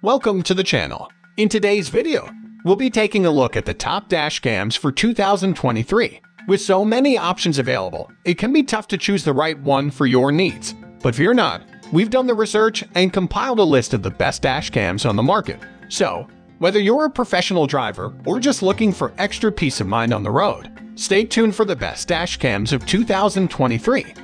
welcome to the channel. In today's video, we'll be taking a look at the top dash cams for 2023. With so many options available, it can be tough to choose the right one for your needs. But fear not, we've done the research and compiled a list of the best dash cams on the market. So, whether you're a professional driver or just looking for extra peace of mind on the road, stay tuned for the best dash cams of 2023.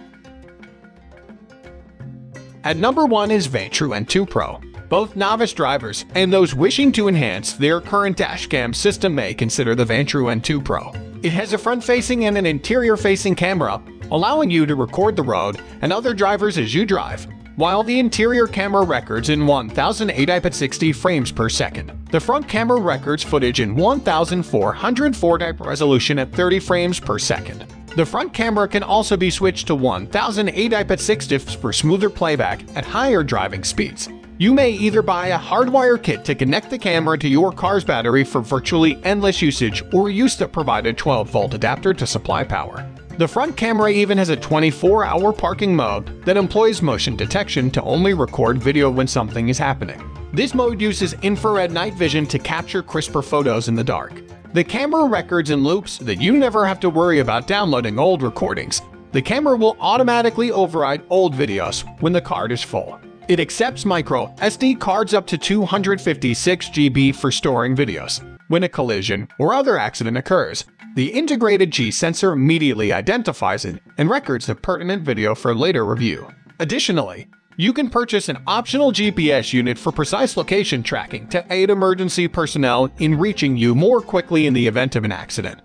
At number 1 is Vantrue N2 Pro. Both novice drivers and those wishing to enhance their current dashcam system may consider the Vantrue N2 Pro. It has a front-facing and an interior-facing camera, allowing you to record the road and other drivers as you drive, while the interior camera records in 1080p at 60 frames per second. The front camera records footage in 1440p resolution at 30 frames per second. The front camera can also be switched to 1080p at 60 for smoother playback at higher driving speeds. You may either buy a hardwire kit to connect the camera to your car's battery for virtually endless usage or use the provided 12-volt adapter to supply power. The front camera even has a 24-hour parking mode that employs motion detection to only record video when something is happening. This mode uses infrared night vision to capture crisper photos in the dark. The camera records in loops so that you never have to worry about downloading old recordings. The camera will automatically override old videos when the card is full. It accepts micro SD cards up to 256 GB for storing videos. When a collision or other accident occurs, the integrated G sensor immediately identifies it and records the pertinent video for later review. Additionally, you can purchase an optional GPS unit for precise location tracking to aid emergency personnel in reaching you more quickly in the event of an accident.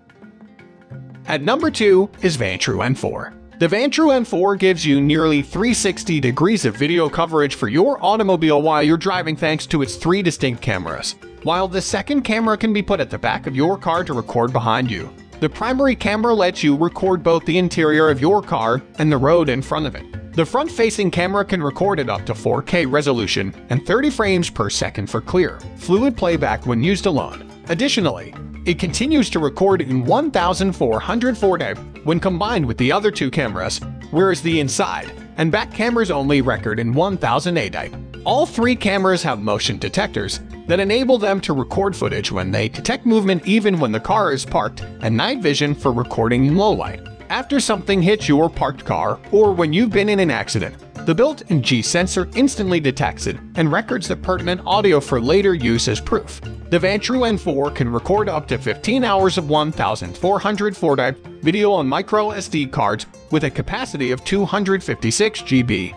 At number 2 is Vantrue N4. The Vantrue N4 gives you nearly 360 degrees of video coverage for your automobile while you're driving thanks to its 3 distinct cameras. While the second camera can be put at the back of your car to record behind you, the primary camera lets you record both the interior of your car and the road in front of it. The front-facing camera can record at up to 4K resolution and 30 frames per second for clear, fluid playback when used alone. Additionally, it continues to record in 1440p when combined with the other 2 cameras, whereas the inside and back cameras only record in 1080p. All 3 cameras have motion detectors that enable them to record footage when they detect movement even when the car is parked, and night vision for recording in low light. After something hits your parked car or when you've been in an accident, the built-in G sensor instantly detects it and records the pertinent audio for later use as proof. The Vantrue N4 can record up to 15 hours of 1440p video on micro SD cards with a capacity of 256 GB,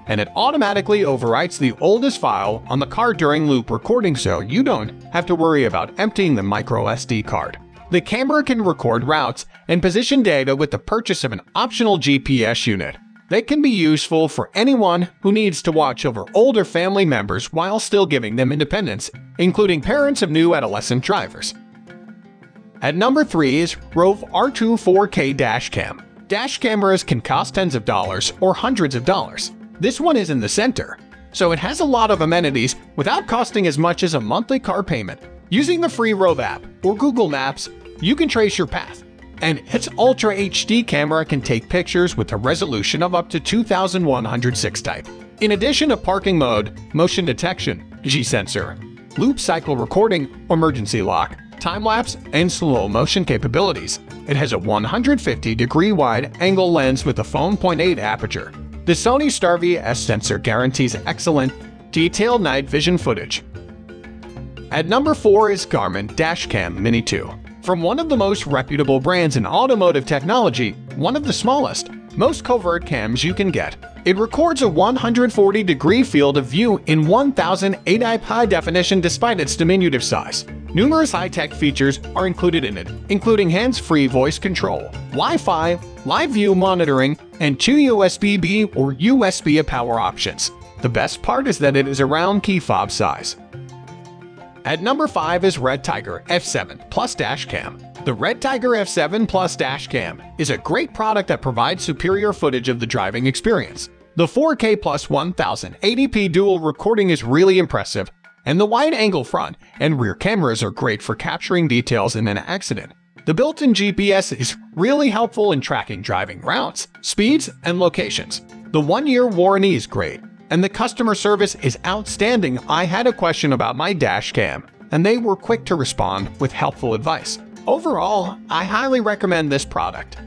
and it automatically overwrites the oldest file on the card during loop recording so you don't have to worry about emptying the micro SD card. The camera can record routes and position data with the purchase of an optional GPS unit. They can be useful for anyone who needs to watch over older family members while still giving them independence, including parents of new adolescent drivers. At number 3 is Rove R2 4K dashcam. Dash cameras can cost tens of dollars or hundreds of dollars. This one is in the center, so it has a lot of amenities without costing as much as a monthly car payment. Using the free Rove app or Google Maps, you can trace your path, and its Ultra HD camera can take pictures with a resolution of up to 2106p. In addition to parking mode, motion detection, G sensor, loop cycle recording, emergency lock, time-lapse, and slow motion capabilities, it has a 150-degree wide-angle lens with a 0.8 aperture. The Sony Star-V-S sensor guarantees excellent, detailed night vision footage. At number 4 is Garmin Dashcam Mini 2. From one of the most reputable brands in automotive technology, one of the smallest, most covert cams you can get. It records a 140-degree field of view in 1080p high definition despite its diminutive size. Numerous high-tech features are included in it, including hands-free voice control, Wi-Fi, live view monitoring, and 2 USB-B or USB-A power options. The best part is that it is around key fob size. At number 5 is Redtiger F7 Plus Dashcam. The Redtiger F7 Plus Dashcam is a great product that provides superior footage of the driving experience. The 4K plus 1080p dual recording is really impressive, and the wide-angle front and rear cameras are great for capturing details in an accident. The built-in GPS is really helpful in tracking driving routes, speeds, and locations. The 1-year warranty is great, and the customer service is outstanding. I had a question about my dash cam, and they were quick to respond with helpful advice. Overall, I highly recommend this product.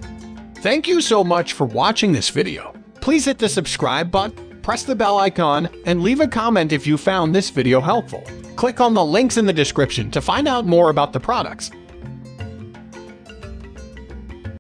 Thank you so much for watching this video. Please hit the subscribe button, press the bell icon, and leave a comment if you found this video helpful. Click on the links in the description to find out more about the products.